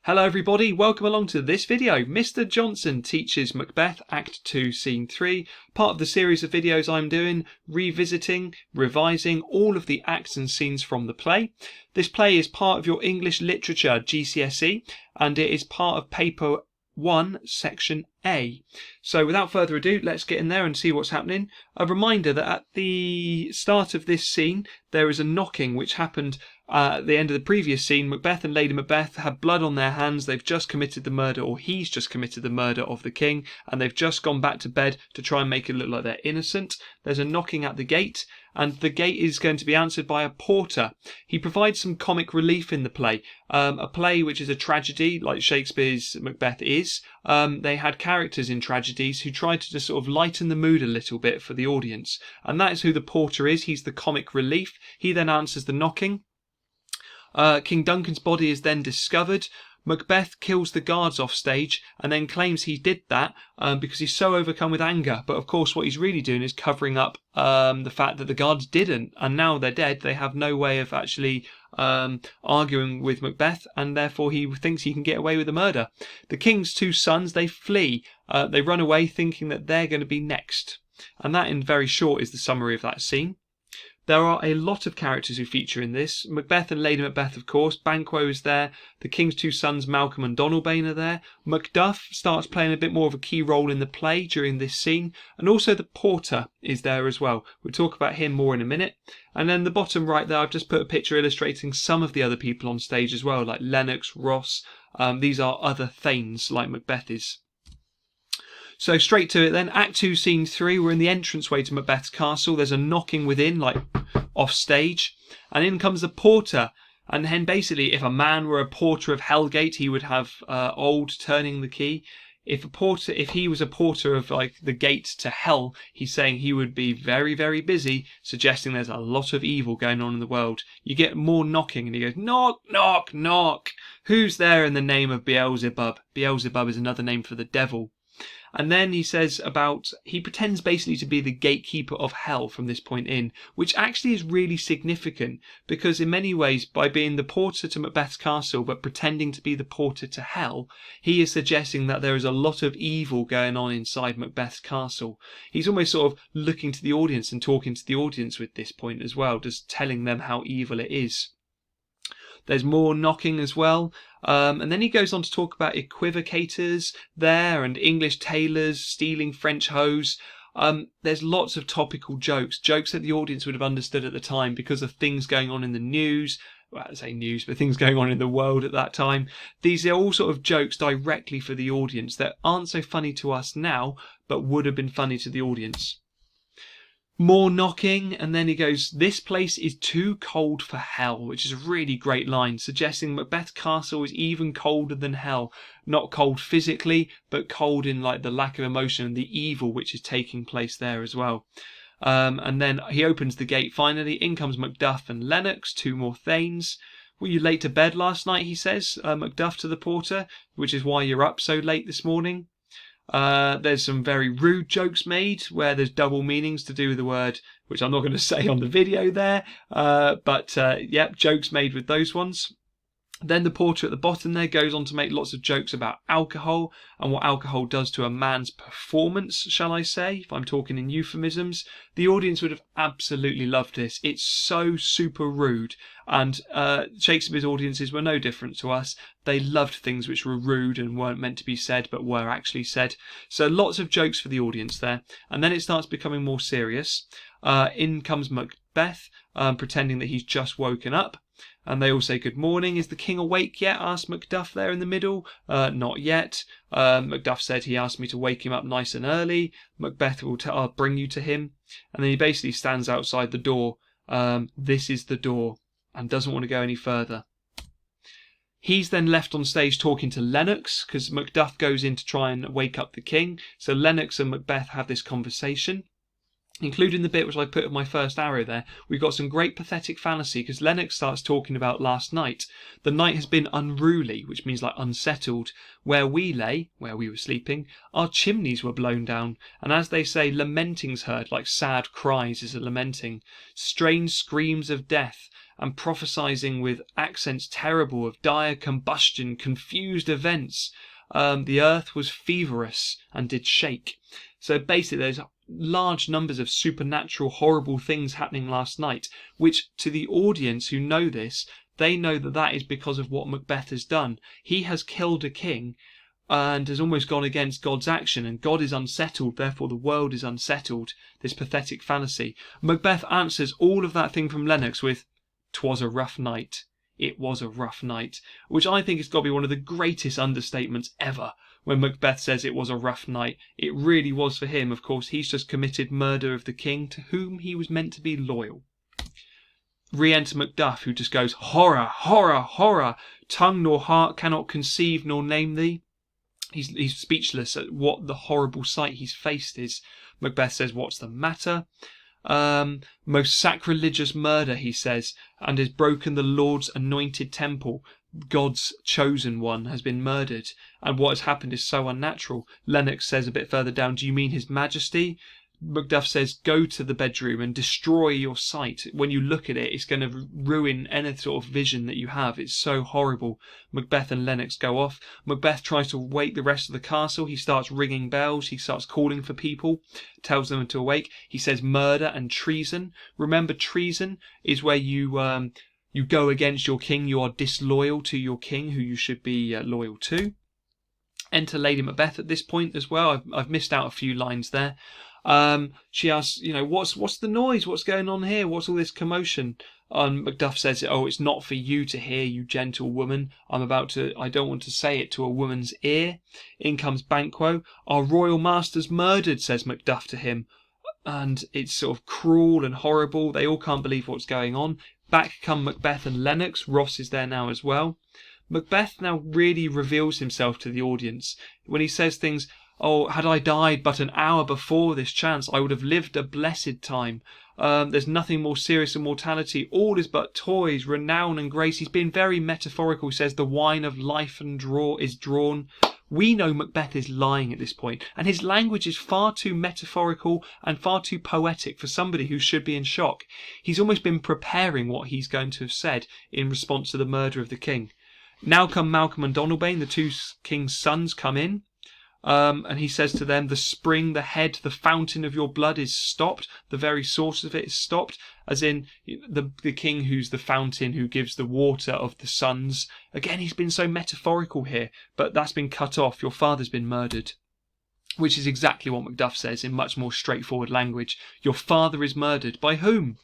Hello everybody, welcome along to this video. Mr. Johnson teaches Macbeth Act 2 Scene 3, part of the series of videos I'm doing, revisiting, revising all of the acts and scenes from the play. This play is part of your English Literature GCSE and it is part of paper 1 section A. So without further ado, let's get in there and see what's happening. A reminder that at the start of this scene there is a knocking which happened at the end of the previous scene. Macbeth and Lady Macbeth have blood on their hands. They've just committed the murder, or he's just committed the murder of the king, and they've just gone back to bed to try and make it look like they're innocent. There's a knocking at the gate, and the gate is going to be answered by a porter. He provides some comic relief in the play. A play which is a tragedy, like Shakespeare's Macbeth is. They had characters in tragedies who tried to just sort of lighten the mood a little bit for the audience, and that is who the porter is. He's the comic relief. He then answers the knocking. King Duncan's body is then discovered. Macbeth kills the guards off stage and then claims he did that because he's so overcome with anger. But of course what he's really doing is covering up the fact that the guards didn't, and now they're dead. They have no way of actually arguing with Macbeth, and therefore he thinks he can get away with the murder. The king's two sons, they flee. They run away thinking that they're going to be next. And that, in very short, is the summary of that scene. There are a lot of characters who feature in this. Macbeth and Lady Macbeth, of course. Banquo is there. The King's two sons, Malcolm and Donalbain, are there. Macduff starts playing a bit more of a key role in the play during this scene. And also the porter is there as well. We'll talk about him more in a minute. And then the bottom right there, I've just put a picture illustrating some of the other people on stage as well, like Lennox, Ross. These are other thanes like Macbeth is. So straight to it then, Act 2 Scene 3, we're in the entranceway to Macbeth's castle. There's a knocking within, like off stage, and in comes the porter. And then basically, if a man were a porter of Hellgate, he would have old turning the key. If he was a porter of like the gate to hell, he's saying he would be very, very busy, suggesting there's a lot of evil going on in the world. You get more knocking, and he goes, knock, knock, knock. Who's there in the name of Beelzebub? Beelzebub is another name for the devil. And then he says he pretends basically to be the gatekeeper of hell from this point in, which actually is really significant because in many ways, by being the porter to Macbeth's castle but pretending to be the porter to hell, he is suggesting that there is a lot of evil going on inside Macbeth's castle. He's almost sort of looking to the audience and talking to the audience with this point as well, just telling them how evil it is. There's more knocking as well. And then he goes on to talk about equivocators there and English tailors stealing French hose. There's lots of topical jokes that the audience would have understood at the time because of things going on in the news. Well, I say news, but things going on in the world at that time. These are all sort of jokes directly for the audience that aren't so funny to us now, but would have been funny to the audience. More knocking, and then he goes, this place is too cold for hell, which is a really great line, suggesting Macbeth's castle is even colder than hell. Not cold physically, but cold in like the lack of emotion and the evil which is taking place there as well. And then he opens the gate finally. In comes Macduff and Lennox, two more thanes. Were you late to bed last night, he says, Macduff to the porter, which is why you're up so late this morning. There's some very rude jokes made where there's double meanings to do with the word, which I'm not going to say on the video there, but jokes made with those ones. Then the porter at the bottom there goes on to make lots of jokes about alcohol and what alcohol does to a man's performance, shall I say, if I'm talking in euphemisms. The audience would have absolutely loved this. It's so super rude, and Shakespeare's audiences were no different to us. They loved things which were rude and weren't meant to be said but were actually said. So lots of jokes for the audience there, and then it starts becoming more serious. In comes Macbeth, pretending that he's just woken up. And they all say, good morning. Is the king awake yet? Asked Macduff there in the middle. Not yet. Macduff said he asked me to wake him up nice and early. Macbeth will I'll bring you to him. And then he basically stands outside the door. This is the door. And doesn't want to go any further. He's then left on stage talking to Lennox because Macduff goes in to try and wake up the king. So Lennox and Macbeth have this conversation. including the bit which I put in my first arrow there. We've got some great pathetic fallacy because Lennox starts talking about last night. The night has been unruly, which means like unsettled. Where we lay, where we were sleeping, our chimneys were blown down, and as they say, lamenting's heard, like sad cries is a lamenting, strange screams of death, and prophesying with accents terrible of dire combustion, confused events. The earth was feverous and did shake. So basically there's large numbers of supernatural horrible things happening last night, which to the audience who know this, they know that that is because of what Macbeth has done. He has killed a king and has almost gone against God's action, and God is unsettled, therefore the world is unsettled, this pathetic fallacy. Macbeth answers all of that thing from Lennox with, "'Twas a rough night. It was a rough night," which I think has got to be one of the greatest understatements ever. When Macbeth says it was a rough night, it really was for him. Of course, he's just committed murder of the king to whom he was meant to be loyal. Re-enter Macduff, who just goes, "Horror, horror, horror! Tongue nor heart cannot conceive nor name thee." He's speechless at what the horrible sight he's faced is. Macbeth says, "What's the matter?" Most sacrilegious murder, he says, and has broken the Lord's anointed temple. God's chosen one has been murdered, and what has happened is so unnatural. Lennox says a bit further down, "Do you mean His Majesty?" Macduff says, "Go to the bedroom and destroy your sight. When you look at it, it's going to ruin any sort of vision that you have. It's so horrible." Macbeth and Lennox go off. Macbeth tries to wake the rest of the castle. He starts ringing bells. He starts calling for people, tells them to awake. He says murder and treason. Remember, treason is where you go against your king. You are disloyal to your king, who you should be loyal to. Enter Lady Macbeth at this point as well. I've missed out a few lines there. She asks, what's the noise? What's going on here? What's all this commotion? Macduff says, "Oh, it's not for you to hear, you gentle woman. I don't want to say it to a woman's ear." In comes Banquo. "Our royal master's murdered," says Macduff to him. And it's sort of cruel and horrible. They all can't believe what's going on. Back come Macbeth and Lennox. Ross is there now as well. Macbeth now really reveals himself to the audience when he says things, "Oh, had I died but an hour before this chance, I would have lived a blessed time. There's nothing more serious than mortality. All is but toys, renown and grace." He's been very metaphorical. He says the wine of life is drawn. We know Macbeth is lying at this point, and his language is far too metaphorical and far too poetic for somebody who should be in shock. He's almost been preparing what he's going to have said in response to the murder of the king. Now come Malcolm and Donalbain, the two king's sons, come in. And he says to them, "The spring, the head, the fountain of your blood is stopped. The very source of it is stopped." As in the king who's the fountain, who gives the water of the sons. Again, he's been so metaphorical here, but that's been cut off. Your father's been murdered. Which is exactly what Macduff says in much more straightforward language. Your father is murdered. By whom?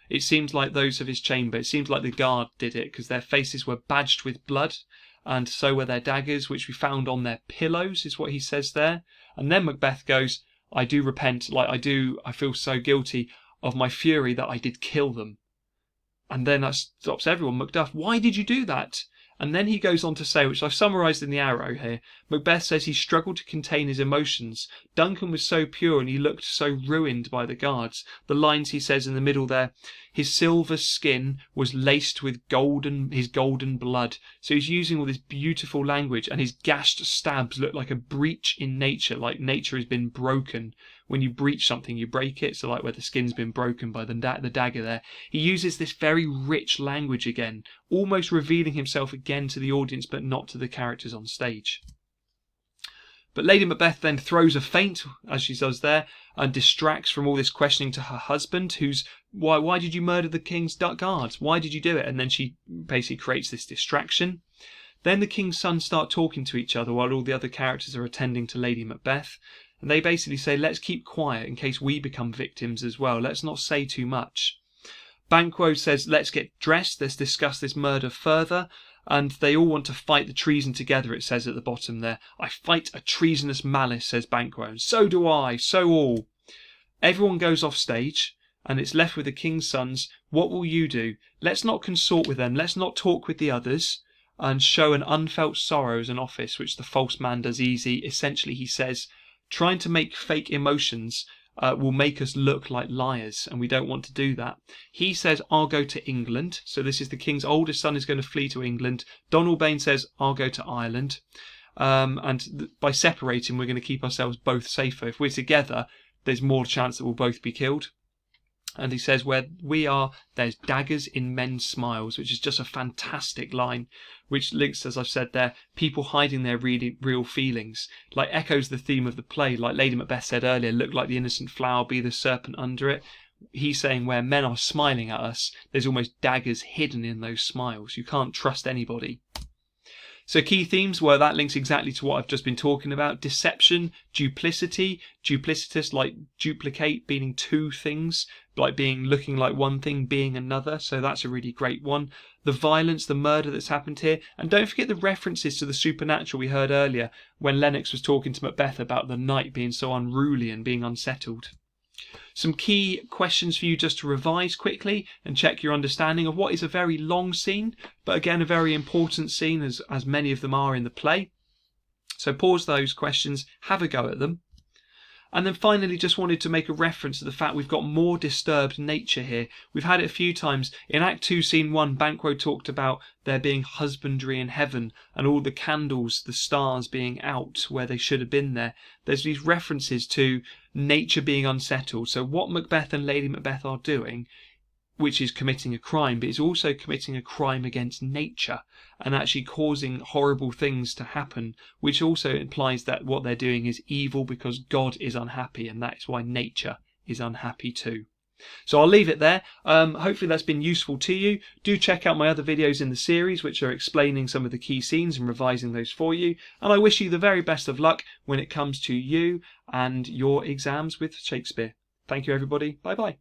It seems like those of his chamber. It seems like the guard did it, because their faces were badged with blood, and so were their daggers, which we found on their pillows, is what he says there. And then Macbeth goes, "I do repent, I feel so guilty of my fury that I did kill them." And then that stops everyone. Macduff, "Why did you do that?" And then he goes on to say, which I've summarised in the arrow here, Macbeth says he struggled to contain his emotions. Duncan was so pure and he looked so ruined by the guards. The lines he says in the middle there, "His silver skin was laced with his golden blood." So he's using all this beautiful language, and his gashed stabs look like a breach in nature, like nature has been broken. When you breach something, you break it. So like where the skin's been broken by the dagger there. He uses this very rich language again, almost revealing himself again to the audience, but not to the characters on stage. But Lady Macbeth then throws a feint, as she does there, and distracts from all this questioning to her husband, who's, why did you murder the king's guards? Why did you do it? And then she basically creates this distraction. Then the king's sons start talking to each other while all the other characters are attending to Lady Macbeth. And they basically say, "Let's keep quiet in case we become victims as well. Let's not say too much." Banquo says, "Let's get dressed. Let's discuss this murder further." And they all want to fight the treason together, it says at the bottom there. "I fight a treasonous malice," says Banquo. "And so do I, so all." Everyone goes off stage, and it's left with the king's sons. "What will you do? Let's not consort with them. Let's not talk with the others." And show an unfelt sorrow as an office, which the false man does easy. Essentially, he says, trying to make fake emotions will make us look like liars, and we don't want to do that. He says, I'll go to England. So this is the king's oldest son is going to flee to England. Donalbain says, I'll go to Ireland. And by separating, we're going to keep ourselves both safer. If we're together, there's more chance that we'll both be killed. And he says, where we are, there's daggers in men's smiles, which is just a fantastic line, which links, as I've said there, people hiding their real feelings. Like echoes the theme of the play. Like Lady Macbeth said earlier, look like the innocent flower, be the serpent under it. He's saying where men are smiling at us, there's almost daggers hidden in those smiles. You can't trust anybody. So key themes were, that links exactly to what I've just been talking about. Deception, duplicity, duplicitous, like duplicate, meaning two things, like looking like one thing, being another. So that's a really great one. The violence, the murder that's happened here. And don't forget the references to the supernatural we heard earlier when Lennox was talking to Macbeth about the night being so unruly and being unsettled. Some key questions for you just to revise quickly and check your understanding of what is a very long scene, but again a very important scene, as many of them are in the play. So pause those questions, have a go at them. And then finally, just wanted to make a reference to the fact we've got more disturbed nature here. We've had it a few times. In Act 2, Scene 1, Banquo talked about there being husbandry in heaven and all the candles, the stars being out where they should have been there. There's these references to nature being unsettled. So what Macbeth and Lady Macbeth are doing, which is committing a crime, but is also committing a crime against nature and actually causing horrible things to happen, which also implies that what they're doing is evil because God is unhappy, and that is why nature is unhappy too. So I'll leave it there. Hopefully that's been useful to you. Do check out my other videos in the series, which are explaining some of the key scenes and revising those for you. And I wish you the very best of luck when it comes to you and your exams with Shakespeare. Thank you, everybody. Bye bye.